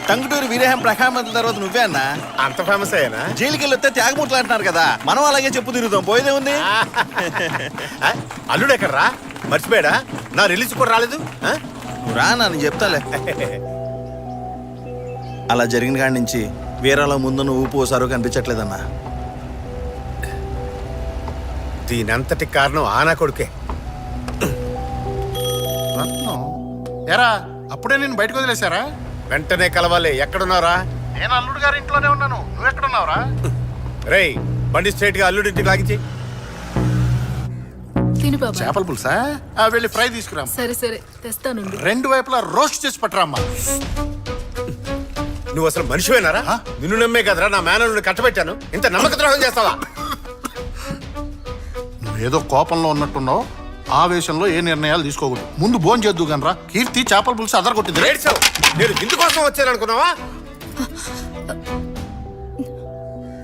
టంగుటూరి వీరేహం ప్రఖామంతుల తర్వాత నువ్వే అన్నా. అంత ఫేమస్ అయ్యానా? జైలుకి వెళ్ళి వస్తే త్యాగమూర్తులు అంటున్నారు కదా, మనం అలాగే చెప్పు తిరుగుతాం, పోయేదే ఉంది. అల్లుడు ఎక్కడ్రా? మర్చిపోయాడా? నా రిలీజ్ కూడా రాలేదు. నువ్వు రా నేను చెప్తాలే. అలా జరిగిన కాడి నుంచి వీరాలో ముందు నువ్వు ఊపు కనిపించట్లేదన్నా. దీనంతటి కారణం ఆనా కొడుకే. ఎరా అప్పుడే నేను బయటకు వదిలేశారా? వెంటనే కలవాలి. ఎక్కడున్నారా? నేను అల్లుడు గారి ఇంట్లోనే ఉన్నాను. నువ్వు ఎక్కడున్నావురా? రేయ్ బండి స్ట్రైట్ గా అల్లుడింటికి లాగించి. చేపల పులుసా? వెళ్ళి ఫ్రై తీసుకురా. సరే సరే తెస్తాను. రెండు వైపులా రోస్ట్ చేసి పట్టరామ్మా. నువ్వు అసలు మనిషివేనారా? నిన్ను నమ్మే కదరా నా మేనల్ని కట్టబెట్టాను. ఇంత నమ్మక ద్రోహం చేస్తావా? నువ్వేదో కోపంలో ఉన్నట్టున్నావు. ఆవేశంలో ఏ నిర్ణయాలు తీసుకోకూడదు. ముందు భోజనం చేద్దు గనరా. కీర్తి చేపల పులుసు అదరగొట్టింది. నేను ఇందుకోసం వచ్చాను అనుకున్నావా?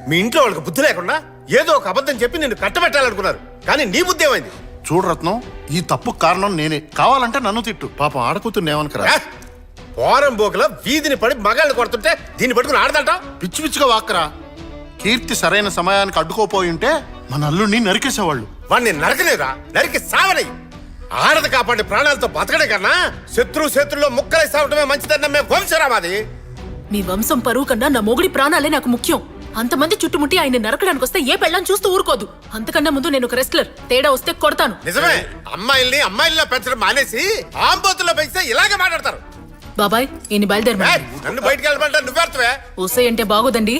మీ ఇంట్లో వాళ్ళకి బుద్ధి లేకుండా ఏదో ఒక అబద్ధం చెప్పి నిన్ను కట్టబెట్టాలనుకున్నారు. కానీ నీ బుద్ధి ఏమైంది? చూడు రత్నం, ఈ తప్పు కారణం నేనే. కావాలంటే నన్ను తిట్టు. పాపం ఆడకూతుర్ని ఏమనుకరా. వారం బోకల వీధిని పడి మగాళ్ళు కొడుతుంటే దీన్ని పట్టుకుని ఆడదంట. పిచ్చి పిచ్చిగా వాక్కరా. కీర్తి సరైన సమయానికి అడ్డుకోపోయి ఉంటే మన అల్లుడిని నరికేసేవాళ్ళు. వాడిని నరకలేదా? నరికి సావనై. ఆడది కాపాడే ప్రాణాలతో బతకడే కన్నా శత్రువులో ముక్కలై సావటమే మంచిదని నమ్మే వంశరామాది. మీ వంశం పరువు కన్నా నా మొగుడి ప్రాణాలే నాకు ముఖ్యం. అంతమంది చుట్టుముట్టి ఆయన నరకడానికి వస్తే ఏ పెళ్ళని చూస్తూ ఊరుకోదు. అంతకన్నా ముందు నేను ఒక రెస్లర్. తేడా వస్తే కొడతాను. నిజమే. అమ్మాయిల్లో పెంచడం మానేసి ఆంబోతుల్లో పెంచితే ఇలాగే మాట్లాడతారు. బాబాయ్ ఈయన బయలుదేరి. నన్ను బయటకు వెళ్ళమంటా నువ్వెడతావే? ఓసే అంటే బాగోదండి.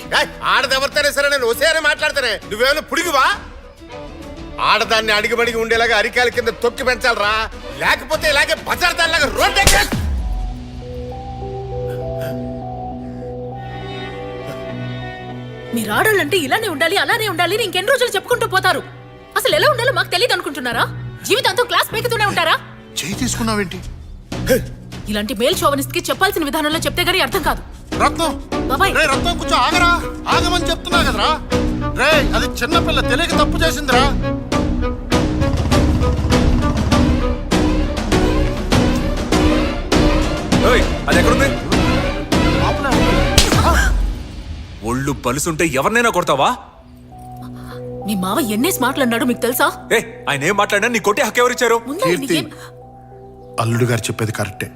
ఆడదెవరితేనే సరే నేను ఓసేనే మాట్లాడతానే. నువ్వేమైనా పుడిగివా? ఆడదాన్ని అడిగిబడిగి ఉండేలాగా అరికాల కింద తొక్కి పెంచాలరా. లేకపోతే ఇలాగే బజార్దాన్లాగా రోడ్డు ఎక్కి. మీరు ఆడాలంటే ఇలానే ఉండాలి అలానే ఉండాలి ఇంకెన్ని రోజులు చెప్పుకుంటూ పోతారు. అసలు ఎలా ఉండాలో మాకు తెలియదు అనుకుంటున్నారా? జీవితాంతం క్లాస్ పీకుతూనే ఉంటారా? చేయి తీసుకున్నావేంటి? ఇలాంటి మేల్ షోవనిస్ట్ కి చెప్పాల్సిన విధానంలో చెప్తే గానీ అర్థం కాదు. రత్నం బాబాయ్ రే రత్నం కొంచెం ఆగరా. ఆగమని చెప్తున్నా కదరా. రే అది చిన్నపిల్ల తెలియక తప్పు చేసిందిరా. అది ఎక్కడుంది? ఒళ్ళు పలుసుంటే ఎవరినైనా కొడతావా? మీ మావ ఎన్నేసి మాట్లాడినాడు మీకు తెలుసా? ఆయన ఏం మాట్లాడినా నీ కొట్టి హక్కు ఎవరిచ్చారు? కీర్తి అల్లుడు గారు చెప్పేది కరెక్టే.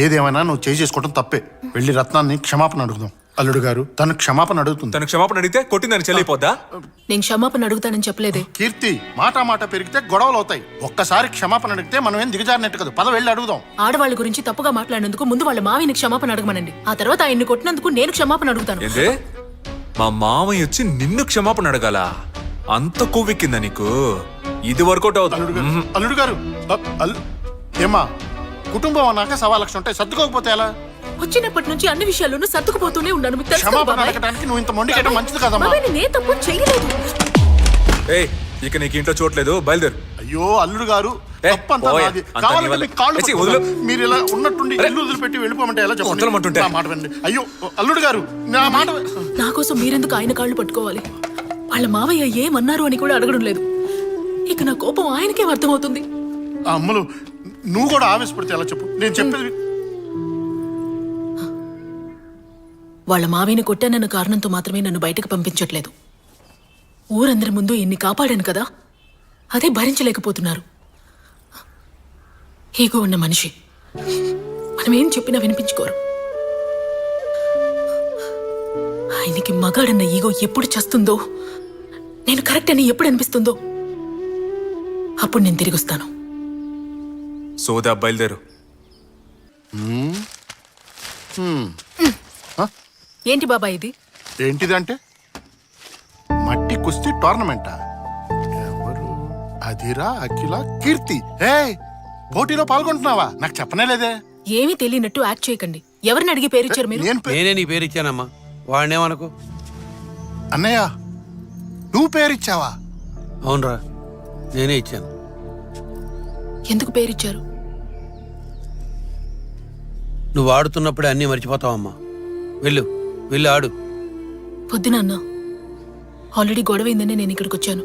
ఏదేమైనా నువ్వు చేసుకోవడం తప్పే. వెళ్ళి రత్నాన్ని క్షమాపణ అడుగుదాం. అల్లుడు గారు తను క్షమాపణ అడుగుతుంది. తను క్షమాపణ అడిగితే కొట్టిందని చెల్లిపోద్దా? నేను క్షమాపణ అడుగుతానని చెప్పలేదే. కీర్తి మాట పెరిగితే గొడవలు అవుతాయి. ఒక్కసారి క్షమాపణ అడిగితే మనం ఏం దిగజారినట్టు కదా. పద వెళ్ళి అడుగుదాం. ఆడవాళ్ళ గురించి తప్పుగా మాట్లాడినందుకు ముందు వాళ్ళ మావిని క్షమాపణ అడగమనండి. ఆ తర్వాత ఆయన్ని కొట్టినందుకు నేను క్షమాపణ అడుగుతాను. ఏందే మా మామయ్య వచ్చి నిన్ను క్షమాపణ అడగాల? అంత కొవ్వెక్కిందా నీకు? ఇది వర్కౌట్ అవుతుంది. అల్లుడు గారు ఏమా కుటుంబం అన్నాక 1,00,000 ఉంటాయి. సర్దుకోకపోతే ఎలా? వచ్చినప్పటి నుంచి అన్ని విషయాల్లోనూ సర్దుకుపోతూనే ఉన్నాను. మీకు తెలుసు కదా క్షమాపణ బాబాయ్. అడగడానికి నువ్వు ఇంత మొండికేయడం మంచిది కదమ్మా. బాబాయ్ నేను ఏ తప్పు చేయలేదు. ఇక నీకు ఇంట్లో చూడలేదు, బయలుదేరు. అయ్యో అల్లుడు గారు తప్పంతా నాది. కావాలంటే మీకు కాళ్ళు పట్టుకుంటా. మీరు ఇలా ఉన్నట్టుండి ఇల్లు వదిలిపెట్టి వెళ్ళిపోమంటే ఎలా చెప్పండి? నా మాట వినండి. అయ్యో అల్లుడు గారు నా మాట. నా కోసం మీరెందుకు ఆయన కాళ్ళు పట్టుకోవాలి? వాళ్ళ మావయ్య ఏమన్నారు అని కూడా అడగడం లేదు. ఇక నా కోపం ఆయనకే అర్థమవుతుంది. అమ్మలు నువ్వు కూడా ఆవేశపడితే ఎలా చెప్పు? నేను చెప్పేది వాళ్ళ మావిని కొట్టానన్న కారణంతో మాత్రమే నన్ను బయటకు పంపించట్లేదు. ఊరందరి ముందు ఎన్ని కాపాడాను కదా, అదే భరించలేకపోతున్నారు. ఈగో ఉన్న మనిషి మనం ఏం చెప్పినా వినిపించుకోరు. ఆయనకి మగాడన్న ఈగో ఎప్పుడు చస్తుందో, నేను కరెక్ట్ అని ఎప్పుడు అనిపిస్తుందో అప్పుడు నేను తిరిగి వస్తాను. సోదా బయలుదేరు. ఏంటి బాబా ఇది? ఏంటిదంటే మట్టి కుస్తీ టోర్నమెంటా? ఎవరు? అధిరా, అఖిల, కీర్తి. పోటీలో పాల్గొంటున్నావా? నాకు చెప్పనే లేదే. ఏమీ తెలియనట్టు యాక్ట్ చేయకండి. ఎవరిని అడిగి పేరిచ్చారు మీరు? నేనే నీ పేరిచ్చానమ్మా. వాడినేమనుకో. అన్నయ్య నువ్వు పేరిచ్చావా? అవునరా నేనే ఇచ్చాను. ఎందుకు పేరిచ్చారు? నువ్వు ఆడుతున్నప్పుడే అన్నీ మర్చిపోతావమ్మా. వెళ్ళి ఆడు. పొద్దున అన్నా ఆల్రెడీ గొడవైందనే నేను ఇక్కడికి వచ్చాను.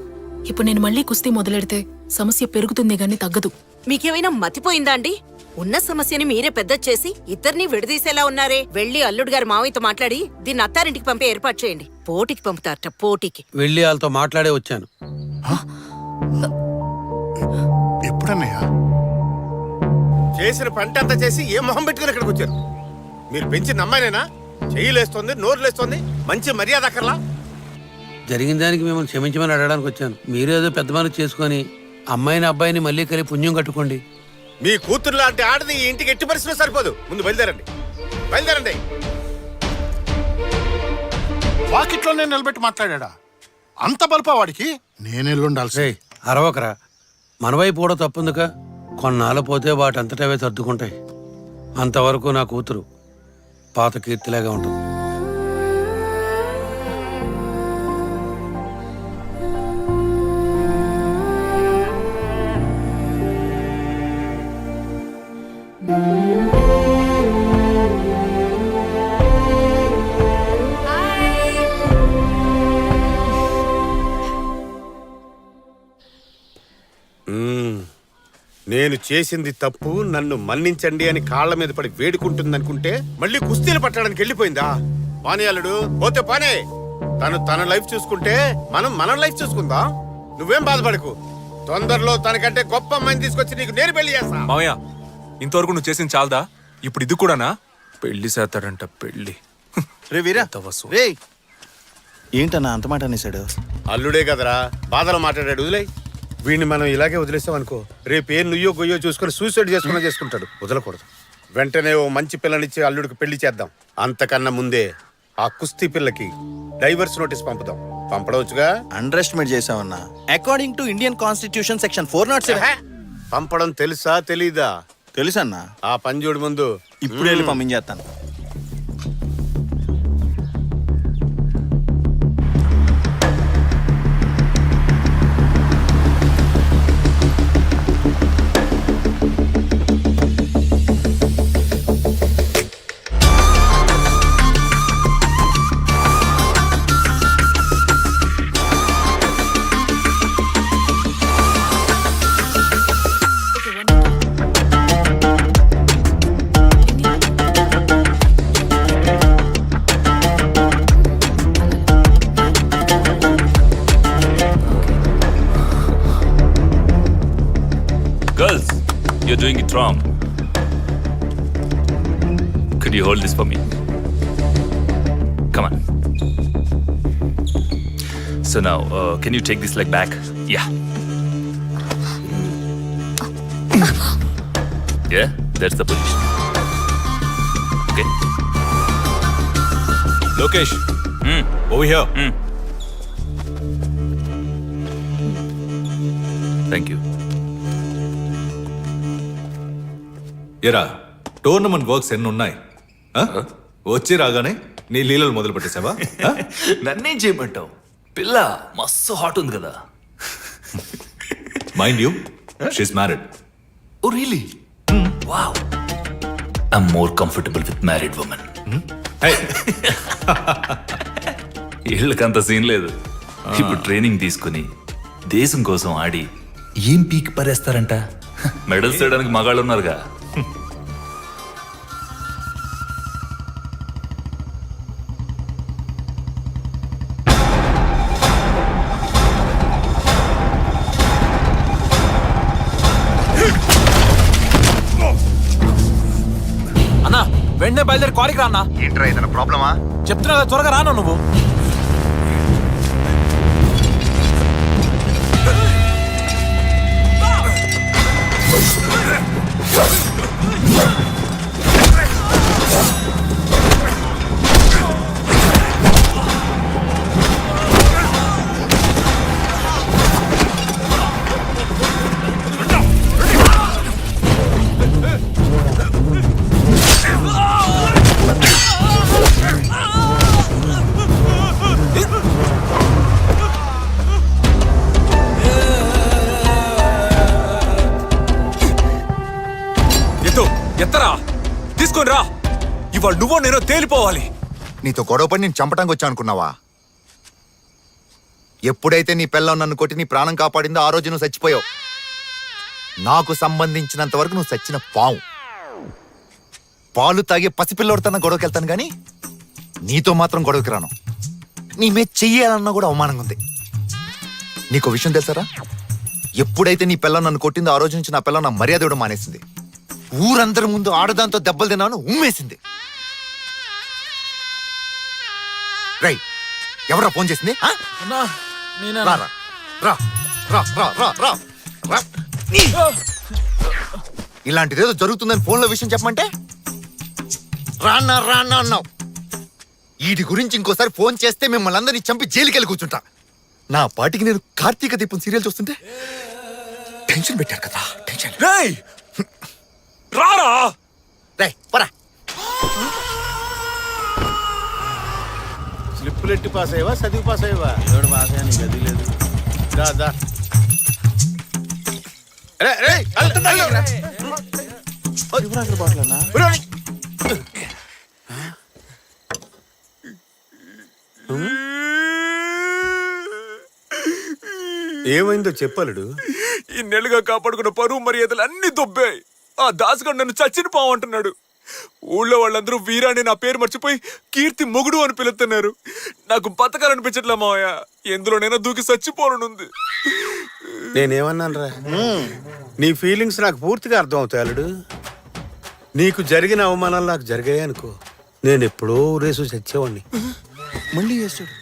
ఇప్పుడు నేను మళ్ళీ కుస్తీ మొదలెడితే సమస్య పెరుగుతుంది గానీ తగ్గదు. మీకేమైనా మతిపోయిందా అండి? ఉన్న సమస్యని మీరే పెద్ద చేసి ఇద్దరిని విడదీసేలా ఉన్నారే. వెళ్ళి అల్లుడు గారి మావయ్యతో మాట్లాడి దీన్ని అత్తారింటికి పంపే ఏర్పాటు చేయండి. పోటీకి పంపుతారట, పోటీకి. వెళ్ళి వాళ్ళతో మాట్లాడే వచ్చాను. ఎప్పుడన్నయ్యా? చేసిన పంట అంతా చేసి ఏ మొహం పెట్టుకుని ఇక్కడికి వచ్చారు? మీరు పెంచిన అమ్మాయినేనా? చెయ్యిలేస్తోంది, నోరులేస్తోంది, మంచి మర్యాద అక్కర్లా? జరిగిన దానికి మిమ్మల్ని క్షమించమని అడగడానికి వచ్చాను. మీరేదో పెద్ద మనసు చేసుకొని అమ్మాయిని అబ్బాయిని మళ్ళీ కలిపి పుణ్యం కట్టుకోండి. మీ కూతురు లాంటి ఆడది ఈ ఇంటికి ఎట్టి పరిస్థితుల్లో సరిపోదు. ముందు బయలుదేరండి, బయలుదేరండి. వాకిట్లోనే నిలబెట్టి మాట్లాడా? అంత బలుపా వాడికి? నేనెళ్ళుండాల్సి. రేయ్ అరవకరా, మన వైపు కూడా తప్పుందిక. కొన్నాళ్ళు పోతే వాటంతటవే సర్దుకుంటాయి. అంతవరకు నా కూతురు పాత కీర్తిలాగా ఉంటుంది. నేను చేసింది తప్పు, నన్ను మన్నించండి అని కాళ్ళ మీద పడి వేడుకుంటుంది అనుకుంటే మళ్ళీ కుస్తీలు పట్టడానికి వెళ్ళిపోయిందా? పానీ అల్లుడు, పోతే పానే. తన లైఫ్ చూసుకుంటే మనం లైఫ్ చూసుకుందాం. నువ్వేం బాధపడకు. తొందరలో తనకంటే గొప్ప అమ్మాయిని తీసుకొచ్చి నీకు నేను పెళ్లి చేస్తా. మావయ్య, ఇంతవరకు నువ్వు చేసింది చాలదా? ఇప్పుడు ఇది కూడానా? పెళ్లి చేస్తాడంట, పెళ్లి. రే వీరా, ఎంత వసు. రే ఏంటన్నా అంత మాట అనేసాడు? అల్లుడే కదరా, బాధలో మాట్లాడాడు. వదిలే. వీడిని మనం ఇలాగే వదిలేస్తాం అనుకో, రేపు ఏం నుయ్యో గొయ్యో చూసుకొని సూసైడ్ చేసుకుంటాడు. వదలకూడదు. వెంటనే ఓ మంచి పిల్లనిచ్చి అల్లుడికి పెళ్లి చేద్దాం. అంతకన్నా ముందే ఆ కుస్తీ పిల్లకి డైవర్స్ నోటీస్ పంపుదాం. పంపడవచ్చుగా? అండర్ ఎస్టిమేట్ చేసావన్నా. According to Indian constitution section 407. పంపడం తెలుసా తెలీదా? తెలుసన్నా. ఆ పంజోడు ముందు ఇప్పుడు వెళ్ళి పంపించేస్తాను. Girls, you're doing it wrong. Could you hold this for me? Come on. So now, can you take this leg back? Yeah. Yeah, that's the position. Okay. Lokesh, over here. Thank you. ఎరా tournament works ఎన్ని ఉన్నాయి? వచ్చి రాగానే నీ లీలలు మొదలు పెట్టేసావా? నన్నేం చేయమంటావు? పిల్ల మస్తు హాట్ ఉంది కదా. Mind you, she's married. Oh really? Wow. I'm more comfortable with married women. వీళ్ళకంత సీన్ లేదు. ఇప్పుడు ట్రైనింగ్ తీసుకుని దేశం కోసం ఆడి ఏం పీకి పరేస్తారంట. మెడల్స్ చేయడానికి మగాళ్ళు ఉన్నారుగా. అన్నా వెంటనే బయలుదేరి కాలికి రా అన్నా. ఏంట్రా ఏదైనా ప్రాబ్లమా? చెప్తున్నా కదా, త్వరగా రాను నువ్వు. ఎత్తరా, తీసుకొని రా. ఇవాళ నువ్వో నేను తేలిపోవాలి. నీతో గొడవపడి నేను చంపడానికి వచ్చా అనుకున్నావా? ఎప్పుడైతే నీ పిల్లం నన్ను కొట్టి నీ ప్రాణం కాపాడిందో ఆ రోజు నువ్వు చచ్చిపోయావు. నాకు సంబంధించినంత వరకు నువ్వు చచ్చిన పావు. పాలు తాగే పసిపిల్లోడితోనే గొడవకి వెళ్తాను కానీ నీతో మాత్రం గొడవకి రాను. నీ మీద చెయ్యాలన్నా కూడా అవమానంగా ఉంది. నీకు విషయం తెలుసారా? ఎప్పుడైతే నీ పిల్ల నన్ను కొట్టిందో ఆ రోజు నుంచి నా పిల్ల నా మర్యాద ఇవ్వడం మానేసింది. ఊరందరి ముందు ఆడదాంతో దెబ్బలు తిన్నాను ఉమ్మేసింది. రై, ఎవరా ఫోన్ చేసింది? ఆ? రా, రా, రా, రా, రా, రా, రా, రా. ఇలాంటిదేదో జరుగుతుందని ఫోన్లో విషయం చెప్పమంటే రానా రానా అన్నావు. వీటి గురించి ఇంకోసారి ఫోన్ చేస్తే మిమ్మల్ని అందరినీ చంపి జైలుకి వెళ్ళి కూర్చుంటా. నా పాటికి నేను కార్తీక దీపం సీరియల్ చూస్తుంటే టెన్షన్ పెట్టారు కదా. టెన్షన్ రారా రేయ్, పోరా. స్లిప్పులు ఎట్టి పాస్ అయ్యవా, చదివి పాస్ అయ్యవా? ఏదోడు పాస్ అయ్యా, నీకు అది లేదు. దా, దా. రే, రే, అల్లు, అల్లు. ఒరేయ్. ఏమైందో చెప్పాలడు. ఈ నెలగా కాపాడుకున్న పరువు మర్యాదలు అన్ని దొబ్బాయి. ఆ దాసుగాడు నన్ను చచ్చిన పావంటున్నాడు. ఊళ్ళో వాళ్ళందరూ వీరాని నా పేరు మర్చిపోయి కీర్తి మొగుడు అని పిలుస్తున్నారు. నాకు బతకాలనిపించట్లే మావయ్య. ఎందులోనైనా దూకి చచ్చిపోనుంది. నేనేమన్నాను రా? నీ ఫీలింగ్స్ నాకు పూర్తిగా అర్థం అవుతాయి అల్లుడు. నీకు జరిగిన అవమానాలు నాకు జరిగాయి అనుకో, నేను ఎప్పుడో రేసు చచ్చేవాడిని. మళ్ళీ చేస్తాడు.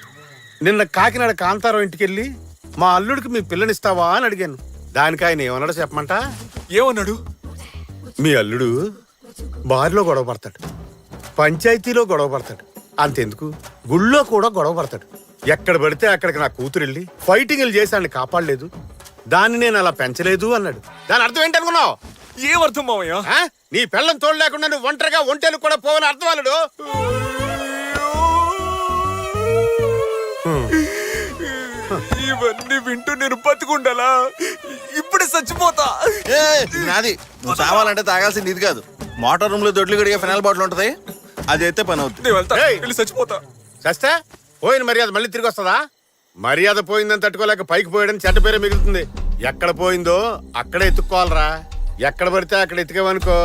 నిన్న కాకినాడ కాంతారావు ఇంటికెళ్ళి మా అల్లుడికి మీ పిల్లనిస్తావా అని అడిగాను. దానికి ఆయన ఏమన్నాడో చెప్పమంట? ఏమన్నాడు? మీ అల్లుడు బారిలో గొడవ పడతాడు, పంచాయతీలో గొడవ పడతాడు, అంతెందుకు గుళ్ళో కూడా గొడవ పడతాడు. ఎక్కడ పడితే అక్కడికి నా కూతురు వెళ్ళి ఫైటింగ్లు చేసి ఆయన కాపాడలేదు, దాన్ని నేను అలా పెంచలేదు అన్నాడు. దాని అర్థం ఏంటనుకున్నావు? ఏమర్థం మావయ్య? నీ పిల్లం తోడు లేకుండా నువ్వు ఒంటరిగా ఒంటేలు కూడా పోవని అర్థం అల్లుడు. ఇవన్నీ వింటూ నేను బతుకుండాలా? ఇప్పుడే చచ్చిపోతా. నాది నువ్వు చావాలంటే తాగాల్సింది ఇది కాదు. మోటార్ రూమ్ లో దొడ్లు గడిగే ఫినాల్ బాటిల్ ఉంటది, అది అయితే పని అవుతుంది. నేను వెళ్తా, ఏయ్. వెళ్ళి చచ్చిపోతా. చస్తే పోయిన మర్యాద మళ్ళీ తిరిగి వస్తుందా? మర్యాద పోయిందని తట్టుకోలేక పైకి పోయడం చెడ్డ పేరే మిగులుతుంది. ఎక్కడ పోయిందో అక్కడే ఎత్తుక్కోవాలరా. ఎక్కడ పడితే అక్కడ ఎతికేవనుకో,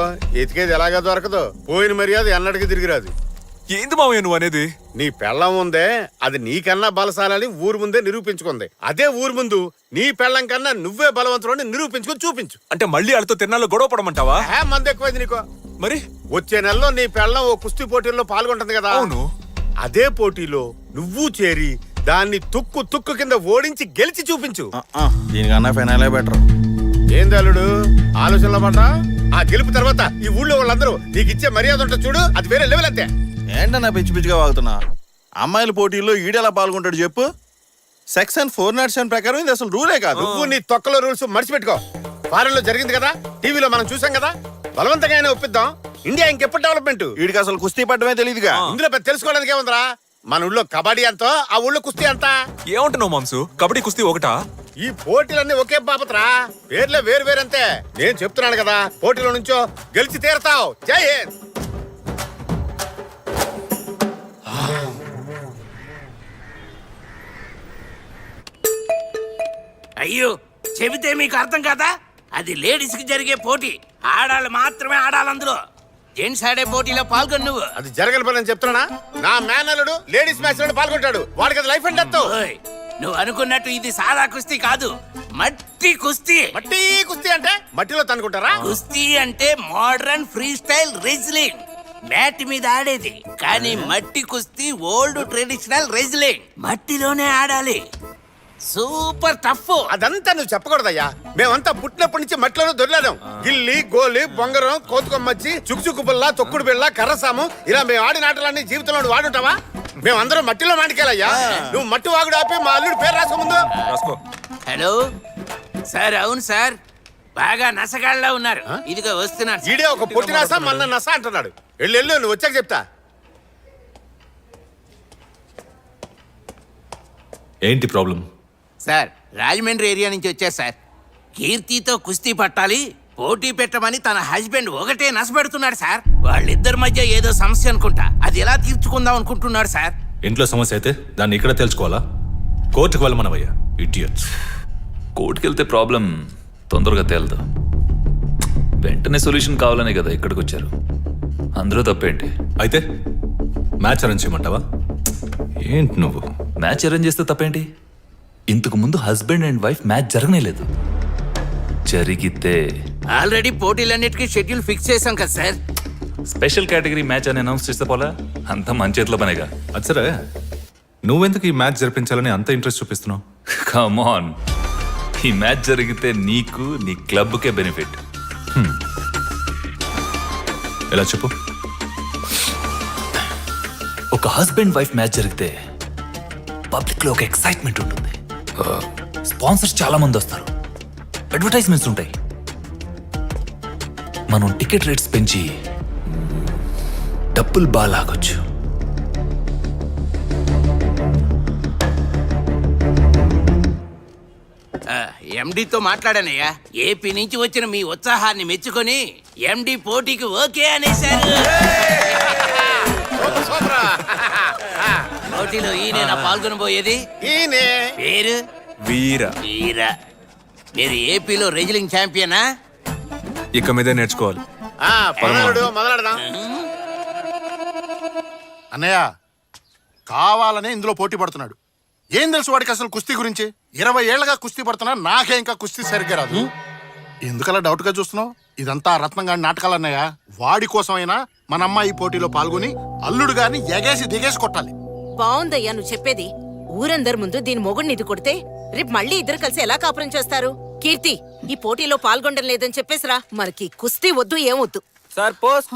ఎతికేది ఎలాగా దొరకదు. పోయిన మర్యాద ఎన్నటికి తిరిగి రాదు. ఏంది మావయ్య నువ్వు అనేది? నీ పెళ్ళం ఉందే, అది నీకన్నా బలశాలని ఊరు ముందే నిరూపించుకుంది. అదే ఊరు ముందు నీ పెళ్ళం కన్నా నువ్వే బలవంతులని నిరూపించుకొని చూపించు. అంటే మళ్ళీ వాళ్ళతో తిన్నాలో గొడవ పడమంటావా? మంది ఎక్కువైంది నీకో. మరి వచ్చే నెలలో నీ పెళ్ళం ఓ కుస్తీ పోటీల్లో పాల్గొంటుంది కదా. అవును. అదే పోటీలో నువ్వు చేరి దాన్ని తుక్కు తుక్కు కింద ఓడించి గెలిచి చూపించు. దీనికన్నా ఫినాలే బెటర్. ఏం అల్లుడు ఆలోచనలో పడ్డా? ఆ గెలుపు తర్వాత ఈ ఊళ్ళో వాళ్ళందరూ నీకు ఇచ్చే మర్యాద ఉంటుంది చూడు, అది వేరే లెవెల్ అంతే. ఏంటన్నా పిచ్చి పిచ్చిగా వాగుతున్నా? అమ్మాయిల పోటీల్లో ఈడెలా పాల్గొంటాడు చెప్పు? సెక్షన్ 407 ప్రకారం ఇది అసలు రూలే కాదు. నువ్వు నీ తొక్కలో రూల్స్ మర్చిపెట్టుకో. ఫారెన్ లో జరిగింది కదా, టీవీలో మనం చూసాం కదా. బలవంతంగా అయినా ఒప్పిద్దాం. ఇండియా ఇంకెప్పుడు డెవలప్మెంట్? వీడికి అసలు కుస్తీ పడ్డమే తెలియదుగా. ఇందులో పెద్ద తెలుసుకోవడానికి ఏముందిరా? మన ఊళ్ళో కబడ్డీ ఎంతో, ఆ ఊళ్ళో కుస్తీ ఎంత? ఏమంటున్నావు మాంసు? కబడ్డీ కుస్తీ ఒకటా? ఈ పోటీలన్నీ ఒకే బాపత్రా, పేర్లే వేరు వేరంతే. నేను చెప్తున్నాను కదా, పోటీలో నుంచో గెలిచి తీరతావు. జై హింద్. అయ్యో, చెబితే మీకు అర్థం కాదా? అది లేడీస్ కి జరిగే పోటీ. ఆడాళ్ళు మాత్రమే ఆడాలి అందులో. జెంట్స్ ఆడే పోటీలో పాల్గొను నువ్వు. అది జరగని పని అని చెప్తున్నా. నా మేనల్లుడు లేడీస్ మ్యాచ్ లో పాల్గొంటాడు. వాడికి అది లైఫ్ అండ్ డెత్. ఓయ్, నువ్వు అనుకున్నట్టు ఇది సాదా కుస్తీ కాదు, మట్టి కుస్తీ. మట్టి కుస్తీ అంటే మట్టిలో తనుకుంటారా? కుస్తీ అంటే modern freestyle wrestling, mat మీద ఆడేది. కానీ మట్టి కుస్తీ ఓల్డ్ ట్రెడిషనల్ రెజ్లింగ్, మట్టిలోనే ఆడాలి. Super tough. అదంతా నువ్వు చెప్పకూడదయ్యా. మేమంతా పుట్టినప్పటి నుంచి మట్టిలోనే దొరిలాం. గిల్లి, గోలి, బొంగరం, కోతుకొమ్మచ్చి, చుక్చుక్కు బిళ్ళ, తొక్కుడు బిళ్ళ, కర్రసాము, ఇలా మేము ఆడిన ఆటలన్నీ జీవితంలో వాడుంటావా? మేమందరం మట్టిలో మాటికెళ్ళయ్యా. నువ్వు మట్టి వాగుడు ఆపి మా అల్లుడు పేరు రాసుకో ముందు. Hello sir. అవును సార్, బాగా నసగాళ్ళ ఉన్నారు. ఇదిగో వస్తున్నారు. ఈడే ఒక పొట్టి నస, మన్న నస అంటున్నాడు. వెళ్ళు, నువ్వు వచ్చాక చెప్తా. ఏంటి ప్రాబ్లం? సార్, రాజమండ్రి ఏరియా నుంచి వచ్చారు సార్. కీర్తితో కుస్తీ పట్టాలి, పోటీ పెట్టమని తన హస్బెండ్ ఒకటే నసపెడుతున్నాడు సార్. వాళ్ళిద్దరి మధ్య ఏదో సమస్య అనుకుంటా, అది ఎలా తీర్చుకుందాం అనుకుంటున్నాడు సార్. ఇంట్లో సమస్య అయితే దాన్ని ఇక్కడ తెలుసుకోవాలా? కోర్టుకు వెళ్ళమనవయ్యా, ఇడియట్స్. కోర్టుకి వెళ్తే ప్రాబ్లం తొందరగా తేలదు. వెంటనే సొల్యూషన్ కావాలనే కదా ఇక్కడికి వచ్చారు. అందులో తప్పేంటి? అయితే మ్యాచ్ అరేంజ్ చేయమంటావా? ఏంటి నువ్వు? మ్యాచ్ అరేంజ్ చేస్తే తప్పేంటి? ఇంతకు ముందు హస్బెండ్ అండ్ వైఫ్ మ్యాచ్ జరగనేలేదు. జరిగితే ఆల్రెడీ పోటీలన్నిటికీ షెడ్యూల్ ఫిక్స్ చేశాం కదా సార్. స్పెషల్ కేటగిరీ మ్యాచ్ అని అనౌన్స్ చేస్తే పోలా? అంతా మన చేతిలో పనేగా. అది సరే, నువ్వెందుకు ఈ మ్యాచ్ జరిపించాలని అంత ఇంట్రెస్ట్ చూపిస్తున్నావు? కమ్ ఆన్, ఈ మ్యాచ్ జరిగితే నీకు నీ క్లబ్కే బెనిఫిట్. ఎలా చెప్పు? ఒక హస్బెండ్ వైఫ్ మ్యాచ్ జరిగితే పబ్లిక్ లో ఒక ఎక్సైట్మెంట్ ఉంటుంది. స్పాన్సర్స్ చాలా మంది వస్తారు, అడ్వర్టైజ్మెంట్స్ ఉంటాయి. మనం టికెట్ రేట్స్ పెంచి డబ్బులు బాగా లాగొచ్చు. ఎండితో మాట్లాడానయ్యా. ఏపీ నుంచి వచ్చిన మీ ఉత్సాహాన్ని మెచ్చుకొని ఎండి పోటీకి ఓకే అనేశారు. పోటీలో ఈయన పాల్గొనబోయేది. ఈయనే పేరు వీర. వీర. మీరు ఏపీలో రెజ్లింగ్ ఛాంపియనా? ఇక మీదే నేర్చుకోవాలి. మొదలెడదాం. అన్నయ్య కావాలనే ఇందులో పోటీ పడుతున్నాడు. ఏం తెలుసు వాడికి అసలు కుస్తీ గురించి? 20 ఏళ్లగా కుస్తీ పడుతున్నా నాకే ఇంకా కుస్తీ సరిగ్గా రాదు. ఎందుకలా డౌట్ గా చూస్తున్నావు? ఇదంతా రత్నంగా నాటకాలన్నయ్య. వాడి కోసమైనా మన అమ్మాయి పోటీలో పాల్గొని అల్లుడు గారిని ఎగేసి దిగేసి కొట్టాలి. బావుందయ్యా నువ్వు చెప్పేది. ఊరందరి ముందు దీని మొగుడిని ఇది కొడితే రేపు మళ్ళీ ఇద్దరు కలిసి ఎలా కాపురం చేస్తారు? కీర్తి, ఈ పోటీలో పాల్గొనడం లేదని చెప్పేసిరా. మనకి కుస్తీ వద్దు, ఏమొద్దు. Sir post.